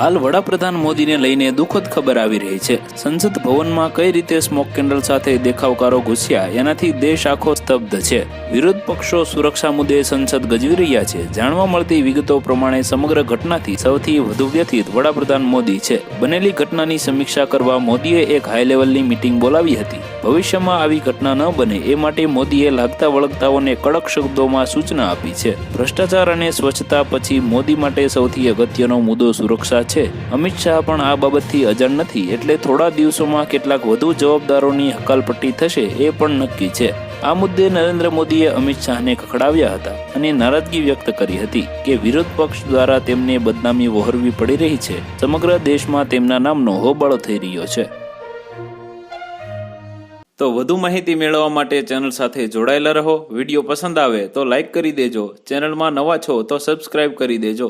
હાલ વડાપ્રધાન મોદીને લઈને દુઃખદ ખબર આવી રહી છે। સંસદ ભવનમાં કઈ રીતે સ્મોક કેન્ડલ સાથે દેખાવકારો ઘૂસ્યા એનાથી દેશ આખો સ્તબ્ધ છે। વિરોધ પક્ષો સુરક્ષા મુદ્દે સંસદ ગજવી રહ્યા છે। જાણવા મળતી વિગતો પ્રમાણે સમગ્ર ઘટનાથી સૌથી વધુ વ્યથિત વડાપ્રધાન મોદી છે। બનેલી ઘટનાની સમીક્ષા કરવા મોદીએ એક હાઈ લેવલની મીટિંગ બોલાવી હતી। ભવિષ્યમાં આવી ઘટના ન બને એ માટે મોદીએ લાગતા વળગતાઓને કડક શબ્દોમાં સૂચના આપી છે। ભ્રષ્ટાચાર અને સ્વચ્છતા પછી મોદી માટે સૌથી અગત્યનો મુદ્દો સુરક્ષા છે। અમિત શાહ પણ આ બાબતથી અજાણ નથી, એટલે થોડા દિવસોમાં કેટલાક વધુ જવાબદારોની હકાલપટ્ટી થશે એ પણ નક્કી છે। આ મુદ્દે નરેન્દ્ર મોદીએ અમિત શાહને ખખડાવ્યા હતા અને નારાજગી વ્યક્ત કરી હતી કે વિરોધ પક્ષ દ્વારા તેમને બદનામી વહોરવી પડી રહી છે। સમગ્ર દેશમાં તેમના નામનો હોબાળો થઈ રહ્યો છે। તો વધુ માહિતી મેળવવા માટે ચેનલ સાથે જોડાયેલા રહો। વિડીયો પસંદ આવે તો લાઈક કરી દેજો। ચેનલમાં નવા છો તો સબસ્ક્રાઇબ કરી દેજો।